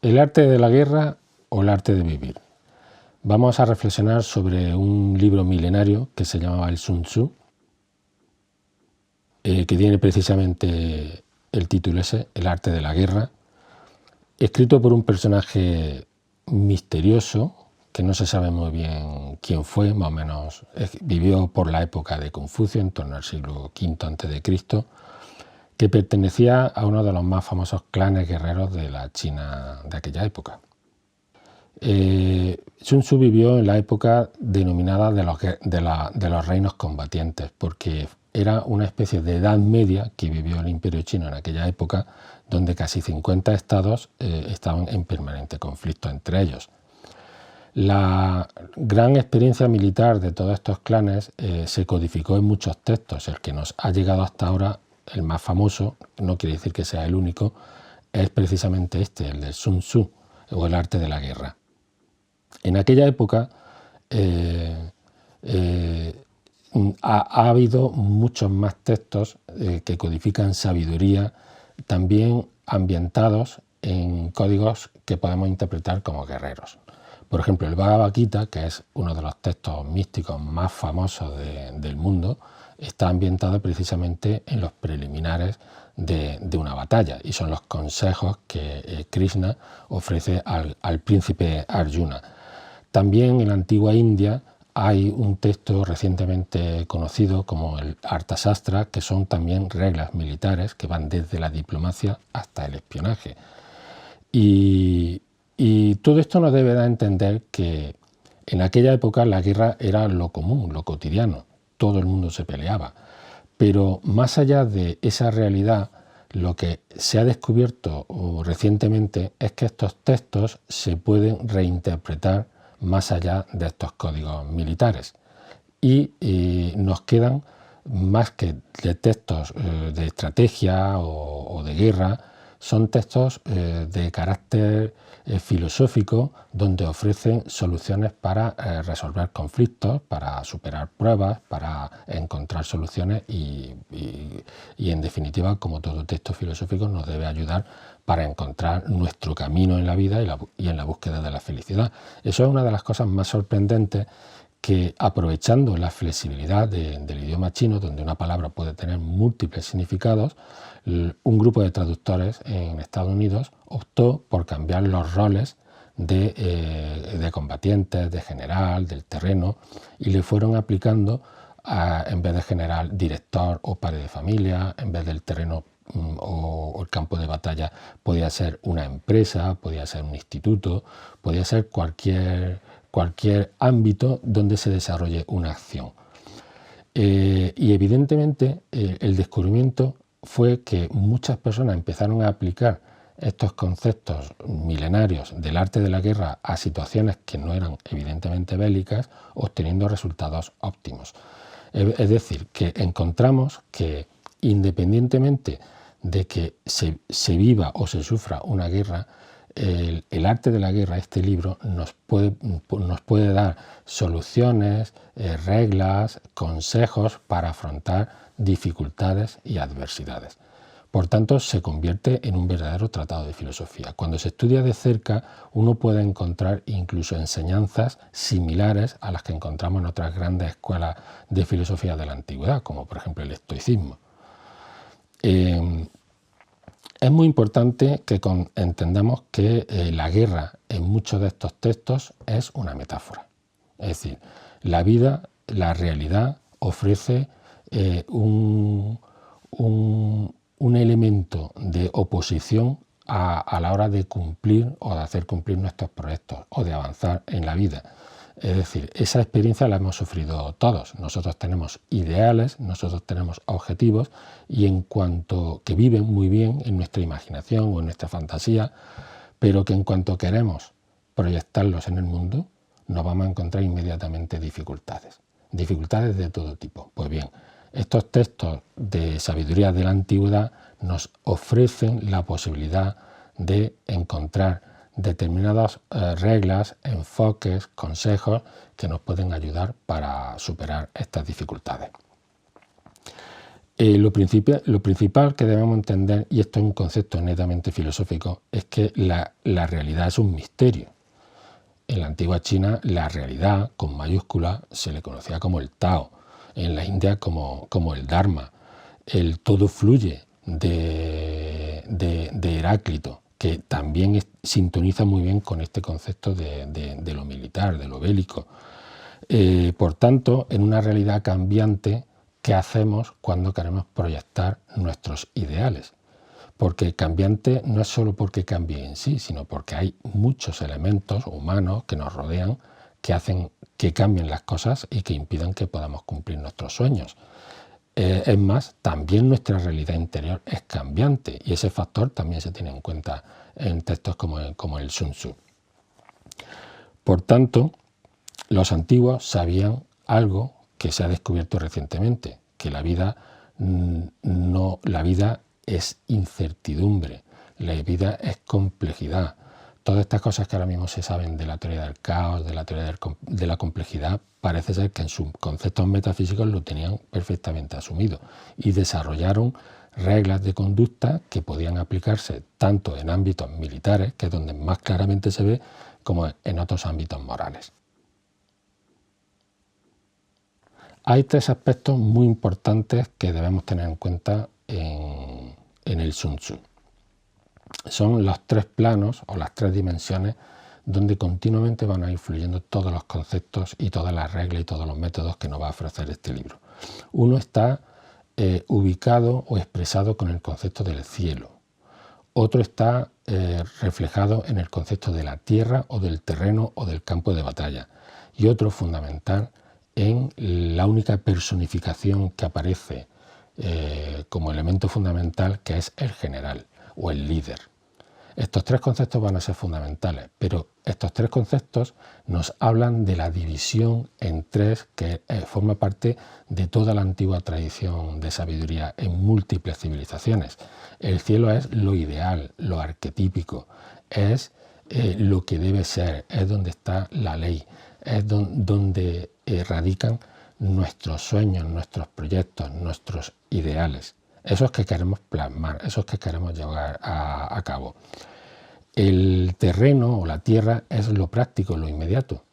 ¿El arte de la guerra o el arte de vivir? Vamos a reflexionar sobre un libro milenario que se llamaba el Sun Tzu, que tiene precisamente el título ese, El arte de la guerra, escrito por un personaje misterioso, que no se sabe muy bien quién fue, más o menos vivió por la época de Confucio, en torno al siglo V a.C., que pertenecía a uno de los más famosos clanes guerreros de la China de aquella época. Sun Tzu vivió en la época denominada de los reinos combatientes, porque era una especie de edad media que vivió el Imperio Chino en aquella época, donde casi 50 estados estaban en permanente conflicto entre ellos. La gran experiencia militar de todos estos clanes se codificó en muchos textos. El que nos ha llegado hasta ahora, el más famoso, no quiere decir que sea el único, es precisamente este, el de Sun Tzu, o el arte de la guerra. En aquella época ha habido muchos más textos que codifican sabiduría, también ambientados en códigos que podemos interpretar como guerreros. Por ejemplo, el Bhagavad Gita, que es uno de los textos místicos más famosos del mundo, está ambientado precisamente en los preliminares de una batalla, y son los consejos que Krishna ofrece al príncipe Arjuna. También en la antigua India hay un texto recientemente conocido como el Arthashastra, que son también reglas militares que van desde la diplomacia hasta el espionaje. Y todo esto nos debe dar a entender que en aquella época la guerra era lo común, lo cotidiano, todo el mundo se peleaba. Pero más allá de esa realidad, lo que se ha descubierto recientemente es que estos textos se pueden reinterpretar más allá de estos códigos militares. Y nos quedan, más que de textos de estrategia o de guerra, son textos de carácter filosófico, donde ofrecen soluciones para resolver conflictos, para superar pruebas, para encontrar soluciones y en definitiva, como todo texto filosófico, nos debe ayudar para encontrar nuestro camino en la vida y en la búsqueda de la felicidad. Eso es una de las cosas más sorprendentes, que aprovechando la flexibilidad del idioma chino, donde una palabra puede tener múltiples significados, un grupo de traductores en Estados Unidos optó por cambiar los roles de combatientes, de general, del terreno, y le fueron aplicando, en vez de general, director o padre de familia, en vez del terreno o el campo de batalla podía ser una empresa, podía ser un instituto, podía ser cualquier ámbito donde se desarrolle una acción. Y evidentemente el descubrimiento fue que muchas personas empezaron a aplicar estos conceptos milenarios del arte de la guerra a situaciones que no eran evidentemente bélicas, obteniendo resultados óptimos. Es decir, que encontramos que independientemente de que se viva o se sufra una guerra, el arte de la guerra, este libro, nos puede dar soluciones, reglas, consejos para afrontar dificultades y adversidades. Por tanto, se convierte en un verdadero tratado de filosofía. Cuando se estudia de cerca, uno puede encontrar incluso enseñanzas similares a las que encontramos en otras grandes escuelas de filosofía de la antigüedad, como por ejemplo el estoicismo. Es muy importante que entendamos que la guerra en muchos de estos textos es una metáfora. Es decir, la vida, la realidad, ofrece un elemento de oposición a la hora de cumplir o de hacer cumplir nuestros proyectos o de avanzar en la vida. Es decir, esa experiencia la hemos sufrido todos. Nosotros tenemos ideales, nosotros tenemos objetivos, y en cuanto que viven muy bien en nuestra imaginación o en nuestra fantasía, pero que en cuanto queremos proyectarlos en el mundo, nos vamos a encontrar inmediatamente dificultades. Dificultades de todo tipo. Pues bien, estos textos de sabiduría de la antigüedad nos ofrecen la posibilidad de encontrar determinadas reglas, enfoques, consejos que nos pueden ayudar para superar estas dificultades. Lo principal que debemos entender, y esto es un concepto netamente filosófico, es que la realidad es un misterio. En la antigua China, la realidad, con mayúsculas, se le conocía como el Tao. En la India, como el Dharma. El todo fluye de Heráclito, que también sintoniza muy bien con este concepto de lo militar, de lo bélico. Por tanto, en una realidad cambiante, ¿qué hacemos cuando queremos proyectar nuestros ideales? Porque cambiante no es solo porque cambie en sí, sino porque hay muchos elementos humanos que nos rodean que hacen que cambien las cosas y que impidan que podamos cumplir nuestros sueños. Es más, también nuestra realidad interior es cambiante y ese factor también se tiene en cuenta en textos como el Sun Tzu. Por tanto, los antiguos sabían algo que se ha descubierto recientemente, que la vida es incertidumbre, la vida es complejidad. Todas estas cosas que ahora mismo se saben de la teoría del caos, de la teoría de la complejidad, parece ser que en sus conceptos metafísicos lo tenían perfectamente asumido y desarrollaron reglas de conducta que podían aplicarse tanto en ámbitos militares, que es donde más claramente se ve, como en otros ámbitos morales. Hay tres aspectos muy importantes que debemos tener en cuenta en el Sun Tzu. Son los tres planos o las tres dimensiones donde continuamente van a ir fluyendo todos los conceptos y todas las reglas y todos los métodos que nos va a ofrecer este libro. Uno está ubicado o expresado con el concepto del cielo. Otro está reflejado en el concepto de la tierra o del terreno o del campo de batalla. Y otro fundamental en la única personificación que aparece como elemento fundamental, que es el general o el líder. Estos tres conceptos van a ser fundamentales, pero estos tres conceptos nos hablan de la división en tres que forma parte de toda la antigua tradición de sabiduría en múltiples civilizaciones. El cielo es lo ideal, lo arquetípico, es lo que debe ser, es donde está la ley, es donde radican nuestros sueños, nuestros proyectos, nuestros ideales, esos que queremos plasmar, esos que queremos llevar a cabo. El terreno o la tierra es lo práctico, lo inmediato,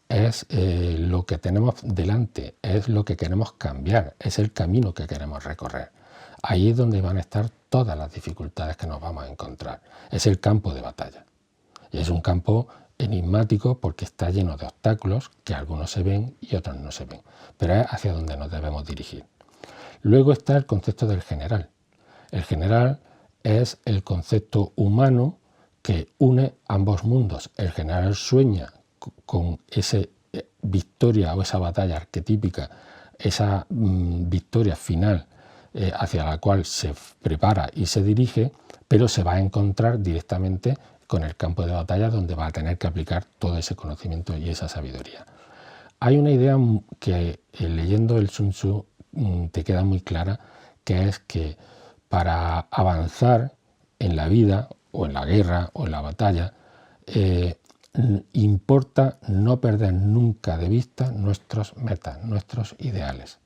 es lo que tenemos delante, es lo que queremos cambiar, es el camino que queremos recorrer. Ahí es donde van a estar todas las dificultades que nos vamos a encontrar. Es el campo de batalla. Y es un campo enigmático porque está lleno de obstáculos que algunos se ven y otros no se ven, pero es hacia donde nos debemos dirigir. Luego está el concepto del general. El general es el concepto humano que une ambos mundos. El general sueña con esa victoria o esa batalla arquetípica, esa victoria final hacia la cual se prepara y se dirige, pero se va a encontrar directamente con el campo de batalla donde va a tener que aplicar todo ese conocimiento y esa sabiduría. Hay una idea que leyendo el Sun Tzu te queda muy clara, que es que para avanzar en la vida o en la guerra o en la batalla, importa no perder nunca de vista nuestros metas, nuestros ideales.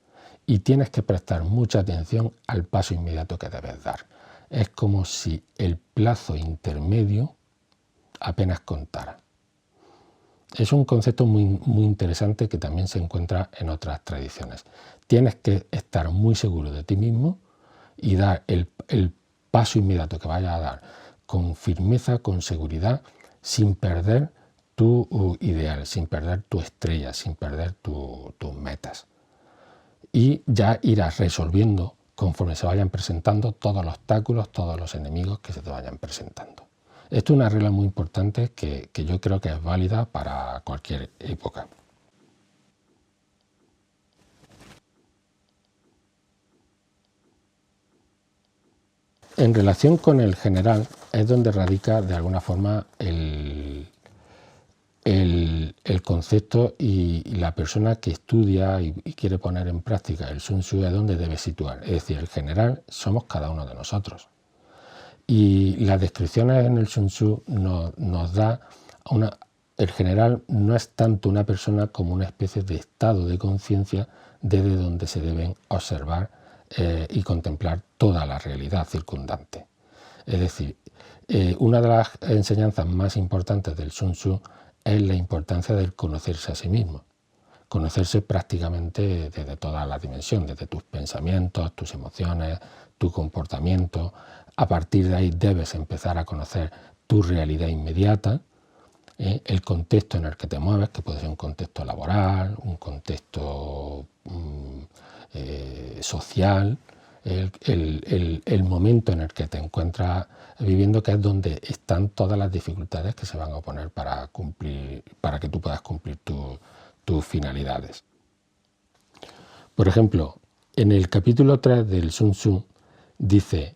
Y tienes que prestar mucha atención al paso inmediato que debes dar. Es como si el plazo intermedio apenas contara. Es un concepto muy interesante que también se encuentra en otras tradiciones. Tienes que estar muy seguro de ti mismo y dar el paso inmediato que vayas a dar con firmeza, con seguridad, sin perder tu ideal, sin perder tu estrella, sin perder tus metas. Y ya irás resolviendo conforme se vayan presentando todos los obstáculos, todos los enemigos que se te vayan presentando. Esto es una regla muy importante que yo creo que es válida para cualquier época. En relación con el general es donde radica de alguna forma el concepto y la persona que estudia y quiere poner en práctica el Sun Tzu es donde debe situar. Es decir, el general somos cada uno de nosotros. Y las descripciones en el Sun Tzu nos da el general no es tanto una persona como una especie de estado de conciencia desde donde se deben observar y contemplar toda la realidad circundante. Es decir, una de las enseñanzas más importantes del Sun Tzu es la importancia del conocerse a sí mismo. Conocerse prácticamente desde toda la dimensión, desde tus pensamientos, tus emociones, tu comportamiento. A partir de ahí debes empezar a conocer tu realidad inmediata, el contexto en el que te mueves, que puede ser un contexto laboral, un contexto social, el momento en el que te encuentras viviendo, que es donde están todas las dificultades que se van a oponer para que tú puedas cumplir tus finalidades. Por ejemplo, en el capítulo 3 del Sun Tzu dice: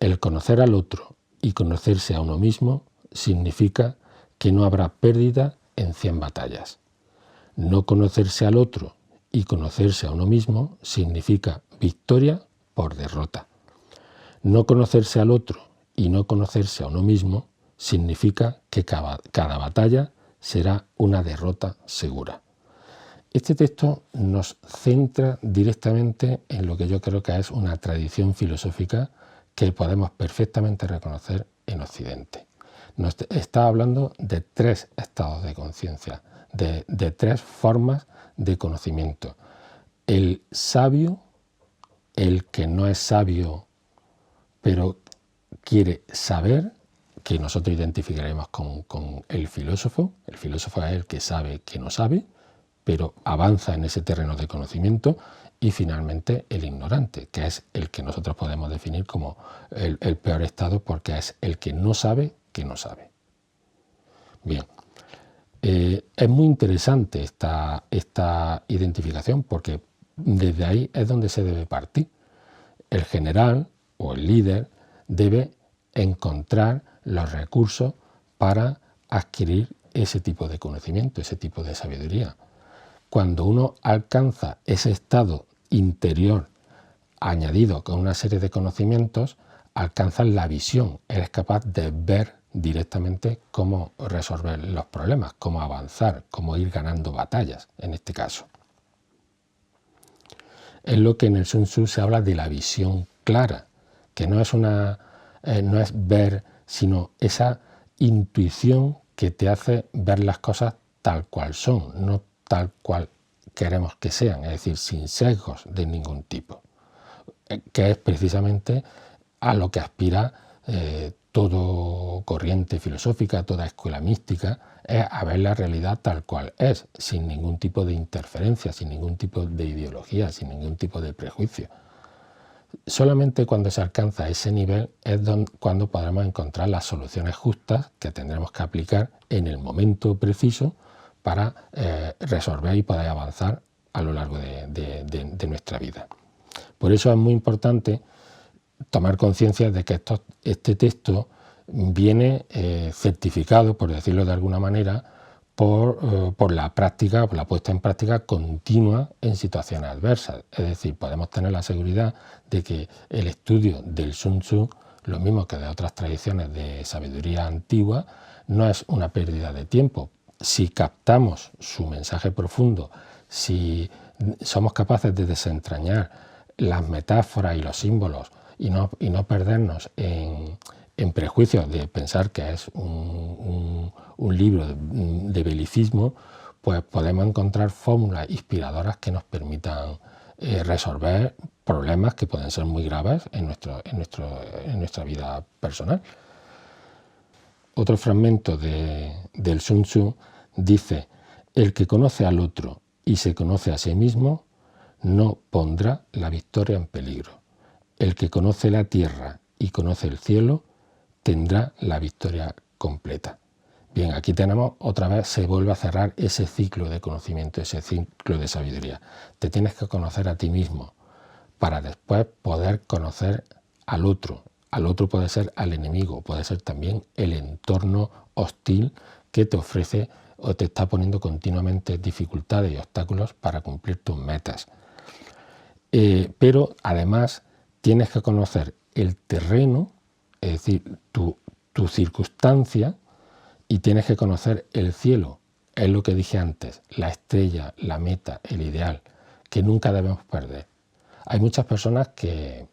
el conocer al otro y conocerse a uno mismo significa que no habrá pérdida en 100 batallas. No conocerse al otro y conocerse a uno mismo significa victoria por derrota. No conocerse al otro y no conocerse a uno mismo significa que cada batalla será una derrota segura. Este texto nos centra directamente en lo que yo creo que es una tradición filosófica que podemos perfectamente reconocer en Occidente. Nos está hablando de 3 estados de conciencia, de 3 formas de conocimiento. El sabio, el que no es sabio pero quiere saber, que nosotros identificaremos con el filósofo. El filósofo es el que sabe que no sabe, pero avanza en ese terreno de conocimiento. Y finalmente el ignorante, que es el que nosotros podemos definir como el peor estado, porque es el que no sabe que no sabe. Bien, es muy interesante esta identificación, porque desde ahí es donde se debe partir. El general o el líder debe encontrar los recursos para adquirir ese tipo de conocimiento, ese tipo de sabiduría. Cuando uno alcanza ese estado interior añadido con una serie de conocimientos, alcanzas la visión, eres capaz de ver directamente cómo resolver los problemas, cómo avanzar, cómo ir ganando batallas, en este caso. Es lo que en el Sun Tzu se habla de la visión clara, que no es ver, sino esa intuición que te hace ver las cosas tal cual son, no tal cual queremos que sean, es decir, sin sesgos de ningún tipo, que es precisamente a lo que aspira toda corriente filosófica, toda escuela mística, es a ver la realidad tal cual es, sin ningún tipo de interferencia, sin ningún tipo de ideología, sin ningún tipo de prejuicio. Solamente cuando se alcanza ese nivel es cuando podremos encontrar las soluciones justas que tendremos que aplicar en el momento preciso para resolver y poder avanzar a lo largo de nuestra vida. Por eso es muy importante tomar conciencia de que este texto viene certificado, por decirlo de alguna manera, por la práctica, por la puesta en práctica continua en situaciones adversas. Es decir, podemos tener la seguridad de que el estudio del Sun Tzu, lo mismo que de otras tradiciones de sabiduría antigua, no es una pérdida de tiempo. Si captamos su mensaje profundo, si somos capaces de desentrañar las metáforas y los símbolos y no perdernos en prejuicios de pensar que es un libro de belicismo, pues podemos encontrar fórmulas inspiradoras que nos permitan resolver problemas que pueden ser muy graves en nuestra vida personal. Otro fragmento del Sun Tzu dice: el que conoce al otro y se conoce a sí mismo no pondrá la victoria en peligro. El que conoce la tierra y conoce el cielo tendrá la victoria completa. Bien, aquí tenemos otra vez, se vuelve a cerrar ese ciclo de conocimiento, ese ciclo de sabiduría. Te tienes que conocer a ti mismo para después poder conocer al otro. Al otro puede ser al enemigo, puede ser también el entorno hostil que te ofrece o te está poniendo continuamente dificultades y obstáculos para cumplir tus metas. Pero además tienes que conocer el terreno, es decir, tu circunstancia, y tienes que conocer el cielo. Es lo que dije antes, la estrella, la meta, el ideal, que nunca debemos perder. Hay muchas personas que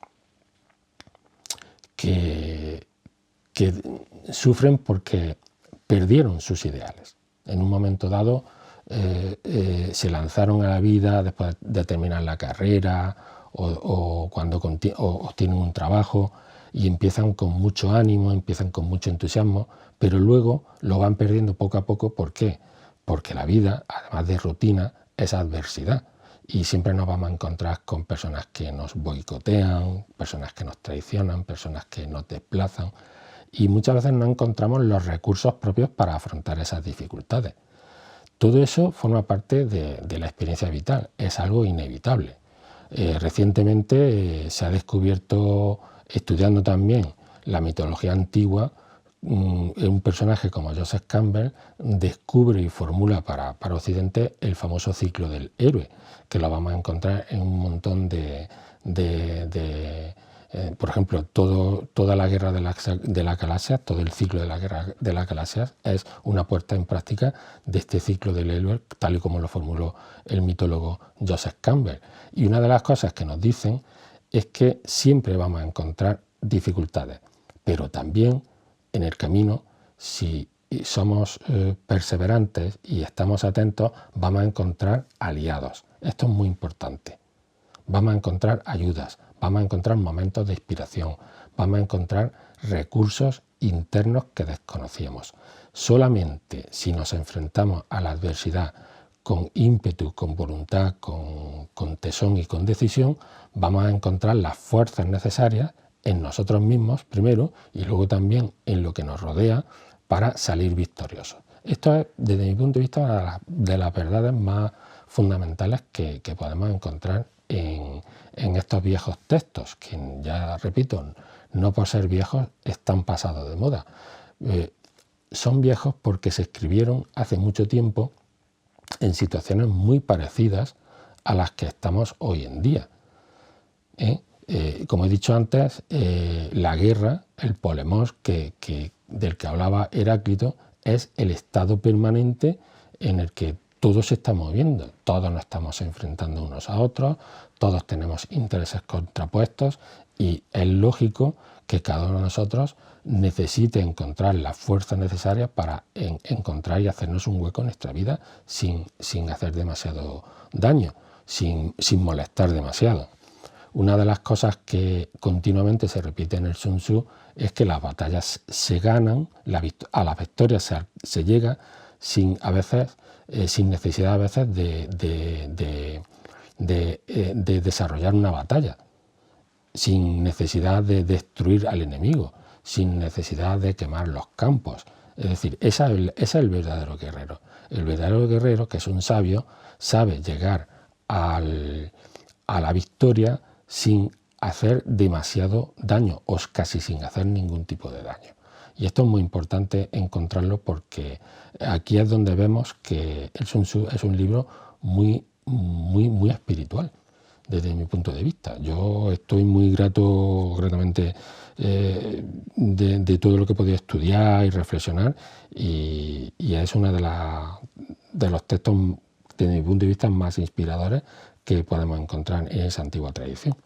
sufren porque perdieron sus ideales. En un momento dado se lanzaron a la vida después de terminar la carrera o cuando obtienen un trabajo y empiezan con mucho ánimo, empiezan con mucho entusiasmo, pero luego lo van perdiendo poco a poco. ¿Por qué? Porque la vida, además de rutina, es adversidad. Y siempre nos vamos a encontrar con personas que nos boicotean, personas que nos traicionan, personas que nos desplazan. Y muchas veces no encontramos los recursos propios para afrontar esas dificultades. Todo eso forma parte de la experiencia vital, es algo inevitable. Recientemente se ha descubierto, estudiando también la mitología antigua, un personaje como Joseph Campbell descubre y formula para Occidente el famoso ciclo del héroe, que lo vamos a encontrar en un montón por ejemplo, toda la guerra de la galaxia, todo el ciclo de la guerra de las galaxias es una puesta en práctica de este ciclo del héroe, tal y como lo formuló el mitólogo Joseph Campbell. Y una de las cosas que nos dicen es que siempre vamos a encontrar dificultades, pero también en el camino, si somos perseverantes y estamos atentos, vamos a encontrar aliados. Esto es muy importante. Vamos a encontrar ayudas, vamos a encontrar momentos de inspiración, vamos a encontrar recursos internos que desconocíamos. Solamente si nos enfrentamos a la adversidad con ímpetu, con voluntad, con tesón y con decisión, vamos a encontrar las fuerzas necesarias en nosotros mismos primero y luego también en lo que nos rodea para salir victoriosos. Esto es, desde mi punto de vista, una de las verdades más fundamentales que podemos encontrar en estos viejos textos, que ya repito, no por ser viejos están pasados de moda. Son viejos porque se escribieron hace mucho tiempo en situaciones muy parecidas a las que estamos hoy en día. Como he dicho antes, la guerra, el polemos del que hablaba Heráclito, es el estado permanente en el que todo se está moviendo, todos nos estamos enfrentando unos a otros, todos tenemos intereses contrapuestos y es lógico que cada uno de nosotros necesite encontrar las fuerzas necesarias para encontrar y hacernos un hueco en nuestra vida sin hacer demasiado daño, sin molestar demasiado. Una de las cosas que continuamente se repite en el Sun Tzu es que las batallas se ganan, a las victorias se llega sin necesidad a veces de desarrollar una batalla, sin necesidad de destruir al enemigo, sin necesidad de quemar los campos. Es decir, ese es el verdadero guerrero. El verdadero guerrero, que es un sabio, sabe llegar a la victoria sin hacer demasiado daño o casi sin hacer ningún tipo de daño. Y esto es muy importante encontrarlo porque aquí es donde vemos que el Sun Tzu es un libro muy espiritual desde mi punto de vista. Yo estoy muy gratamente de todo lo que he podido estudiar y reflexionar y es uno de los textos desde mi punto de vista más inspiradores que podemos encontrar en esa antigua tradición.